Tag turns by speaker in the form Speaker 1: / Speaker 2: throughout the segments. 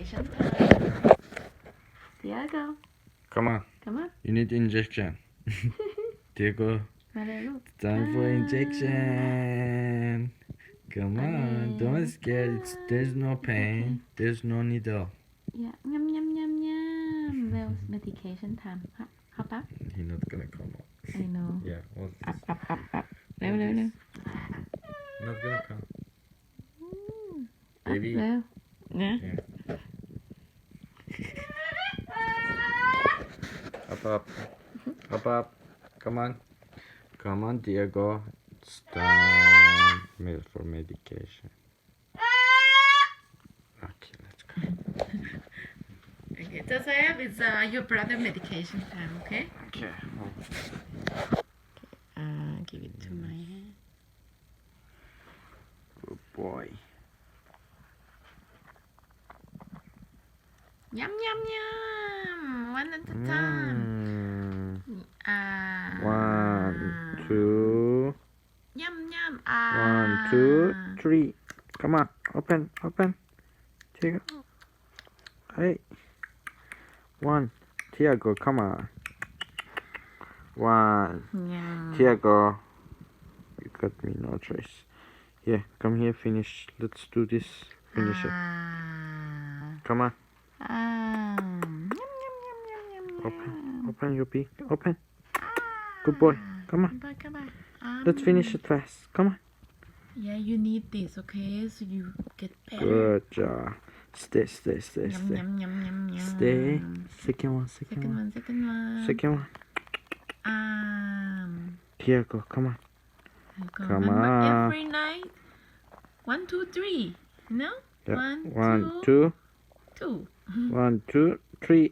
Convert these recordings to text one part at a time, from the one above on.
Speaker 1: medication time. Diego,
Speaker 2: Come on.
Speaker 1: come on.
Speaker 2: You need injection. Diego,
Speaker 1: มาเลยลูก
Speaker 2: time for injection. Come on, don't scare. There's no pain. There's no needle.
Speaker 1: Yeah, yum yum yum yum. Well, medication time. Hop up.
Speaker 2: He's not gonna come up.
Speaker 1: I know.
Speaker 2: Yeah, what's this?
Speaker 1: Up. เร็ว
Speaker 2: Not gonna come.
Speaker 1: เร็ว
Speaker 2: Baby.
Speaker 1: เร็วนะ
Speaker 2: Up. Come on, Diego. It's time for medication. Okay, let's go.
Speaker 1: Okay, Joseph, it's your brother medication time, okay?
Speaker 2: Okay.
Speaker 1: Give it to my hand.
Speaker 2: Good boy.
Speaker 1: Yum yum yum. One at a time.
Speaker 2: One, two.
Speaker 1: Yum yum.
Speaker 2: 1, 2, 3. Come on, open. Tiago. Hey. 1. Tiago, come on. 1.
Speaker 1: Yum.
Speaker 2: Tiago. You got me no choice. Here, come here, finish. Let's do this. Finish it. Come on. Open your beak. Open. Good boy. Come on.
Speaker 1: Come on.
Speaker 2: Let's finish it fast. Come on.
Speaker 1: Yeah, you need this, okay? So you get better.
Speaker 2: Good job. Stay.
Speaker 1: Yum yum.
Speaker 2: Stay. Second one.
Speaker 1: Second one.
Speaker 2: Tiago, come on.
Speaker 1: Come
Speaker 2: Remember on.
Speaker 1: Every night. 1, 2, 3. No?
Speaker 2: Yeah.
Speaker 1: 1,
Speaker 2: 2.
Speaker 1: 2.
Speaker 2: 1, 2, 3.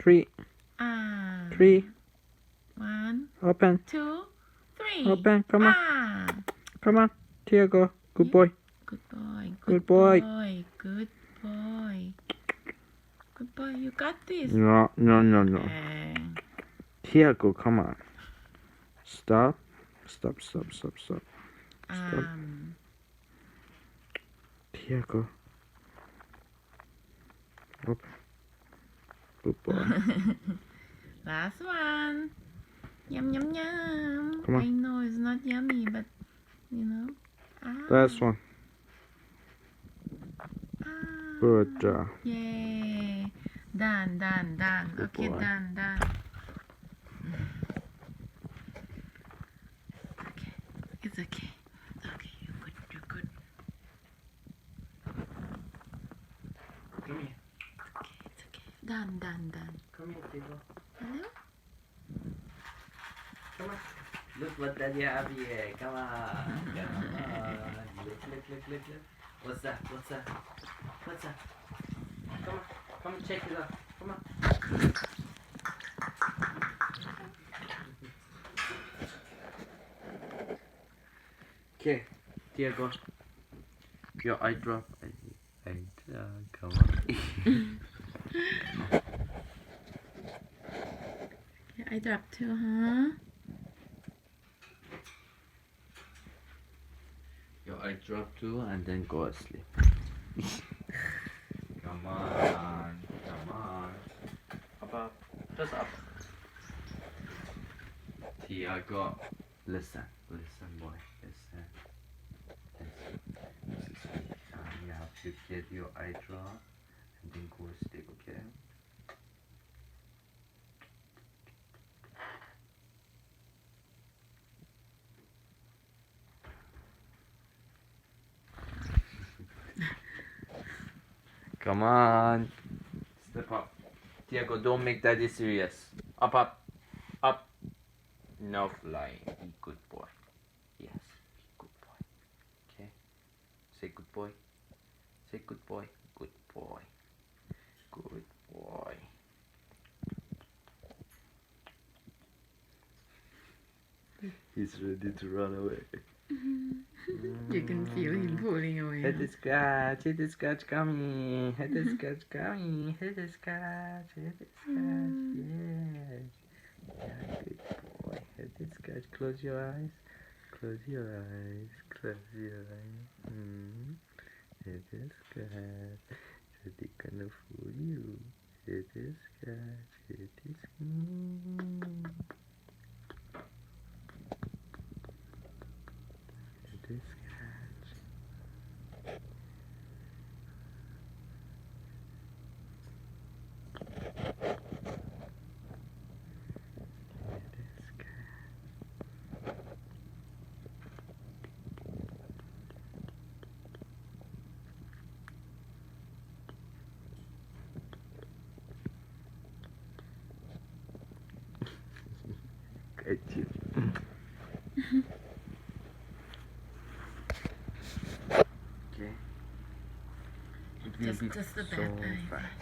Speaker 2: 3. 3.
Speaker 1: 1,
Speaker 2: Open.
Speaker 1: 2, 3.
Speaker 2: Open. Come on. Come on. Tiago. Good boy.
Speaker 1: Good boy. You got this.
Speaker 2: No. Tiago, come on. Stop. Tiago. Open. Good boy.
Speaker 1: Last one. Yum.
Speaker 2: Come on.
Speaker 1: I know it's not yummy, but you know.
Speaker 2: Last one. Good job.
Speaker 1: Yay. Done.
Speaker 2: Good
Speaker 1: Okay,
Speaker 2: boy.
Speaker 1: done. Okay. It's okay. Okay, you're good.
Speaker 2: Come here.
Speaker 1: Okay, it's okay. Done.
Speaker 2: Come here, Tiago.
Speaker 1: Hello?
Speaker 2: Come on. Look what Daddy have here. Come on. Look. What's that? Come and check it out. Come on. Okay, Diego. Your eye drop. Come on.
Speaker 1: Yeah, I dropped too, huh?
Speaker 2: Your eye drop too, and then go asleep. Come on. Up. Just up. Tiago, listen, boy, listen. This is you have to get your eye drop and then go asleep, okay? Come on. Step up. Tiago, don't make daddy serious. Up. No flying. Be good boy. Yes, be good boy. Okay? Say good boy. Good boy. He's ready to run away.
Speaker 1: You can feel him pulling away.
Speaker 2: Hit the scratch coming. Hit the scratch. Yes. Yeah, good boy. Hit the scratch. Close your eyes. Hit the scratch. Jadi kan Great too. Okay. It will be
Speaker 1: Just the
Speaker 2: so
Speaker 1: bad eye.
Speaker 2: fast.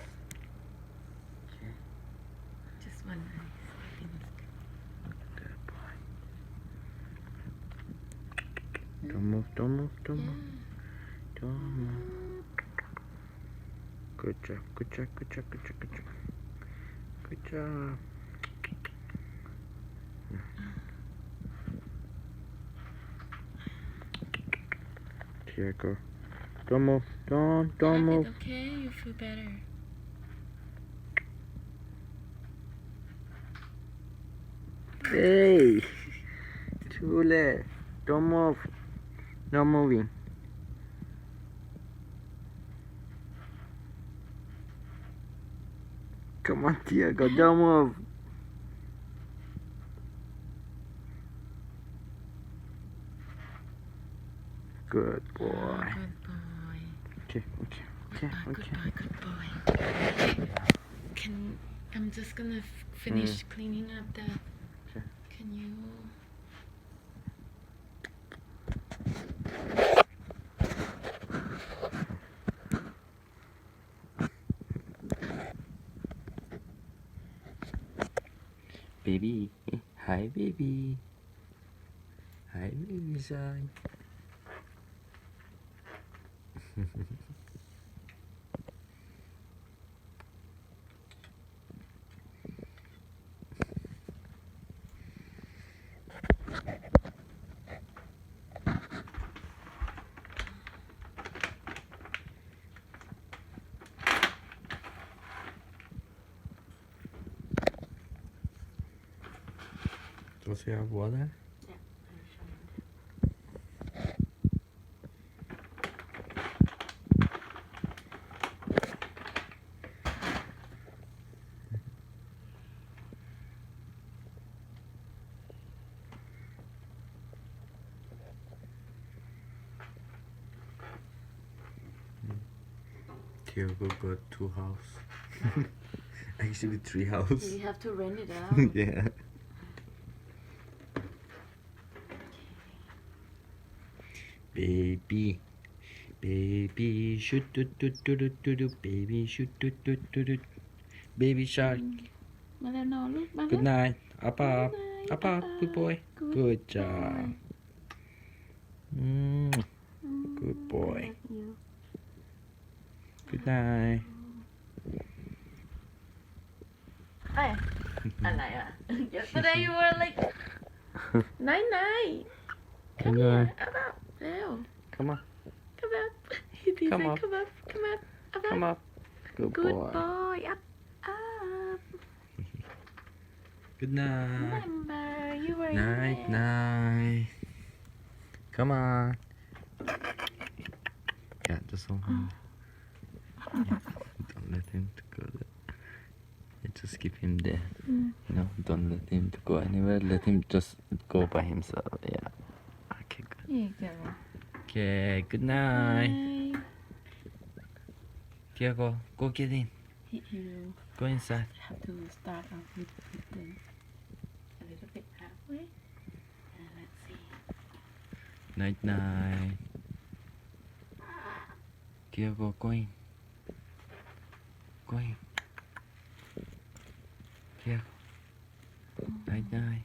Speaker 2: Okay.
Speaker 1: Just one eye. I think it's good.
Speaker 2: Good boy. Don't move, don't move, don't move.
Speaker 1: Yeah.
Speaker 2: Don't move. Good job, good job, good job, good job, good job. Good job. Tiago. Don't move. Don't
Speaker 1: Have
Speaker 2: move.
Speaker 1: it, okay? You feel better.
Speaker 2: Hey! Too late. Don't move. No moving. Come on, Tiago. Don't move. Good boy.
Speaker 1: Oh, good boy.
Speaker 2: Okay, okay, okay,
Speaker 1: Good
Speaker 2: okay.
Speaker 1: boy, good boy. Okay. I'm just gonna finish cleaning up the.
Speaker 2: Okay.
Speaker 1: Can you?
Speaker 2: Baby. Hi, baby. Hi, baby son. Does he have water?
Speaker 1: Yeah, I'll show you.
Speaker 2: Tiago got 2 house. Actually 3 house.
Speaker 1: You have to rent it out.
Speaker 2: Yeah. Baby. Baby shoot do do do do do do. Baby shoot do do do do. Baby shark.
Speaker 1: มาแล้วนอนลูกมา
Speaker 2: Good
Speaker 1: แล้ว
Speaker 2: night. Up up. Up up. Good boy. Good job. Good boy. Good night.
Speaker 1: เอ้ยอะไรอ่ะ Yesterday you were like night night
Speaker 2: Good night.
Speaker 1: up up เร็ว
Speaker 2: Come on.
Speaker 1: come up he said
Speaker 2: Come up.
Speaker 1: come up come up up
Speaker 2: Come
Speaker 1: up
Speaker 2: up. Good
Speaker 1: good
Speaker 2: boy.
Speaker 1: boy up up
Speaker 2: Good night.
Speaker 1: remember you were
Speaker 2: Night,
Speaker 1: here.
Speaker 2: night. Come on. Yeah, just hold on. Yeah, don't let him to go there. Yeah, just keep him there. No, don't let him to go anywhere. Let him just go by himself. Yeah. Okay, good.
Speaker 1: Here you go
Speaker 2: Okay, good night.
Speaker 1: bye
Speaker 2: Tiago, go get in.
Speaker 1: you
Speaker 2: Go inside.
Speaker 1: have to start off with the a little bit halfway and let's see
Speaker 2: Night, night. Tiago, go in. Go in. Tiago. Night, night.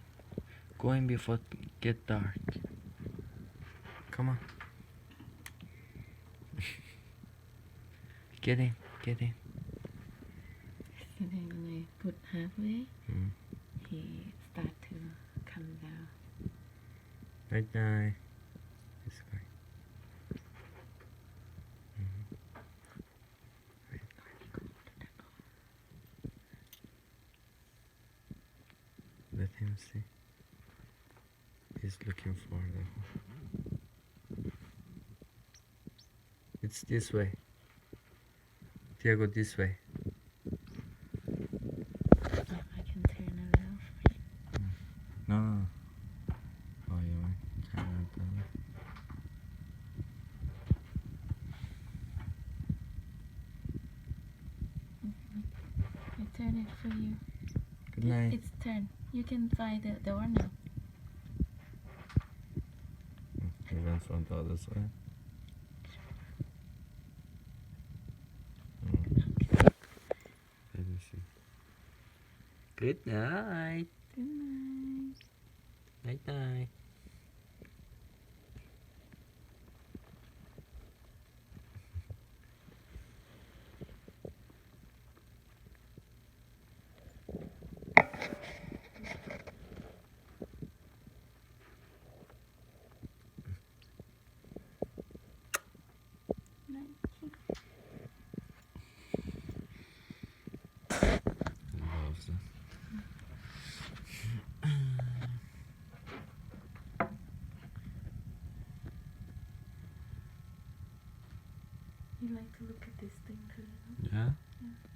Speaker 2: Go in before it get dark. Come on. Get in. Get in.
Speaker 1: so then when I put halfway
Speaker 2: Mm.
Speaker 1: he start to come down
Speaker 2: Night, night. This way. Let him see. He's looking for the. It's this way. Tiago, this way.
Speaker 1: I can turn around for you.
Speaker 2: No, no, no. Oh, you want Canada.
Speaker 1: I turn it for you
Speaker 2: Good night.
Speaker 1: it's turn You can find the door now.
Speaker 2: He went from the other side. Let me see. Good night.
Speaker 1: Good night.
Speaker 2: Night night. Loves it.
Speaker 1: You like to look at this thing too.
Speaker 2: Yeah?
Speaker 1: Yeah.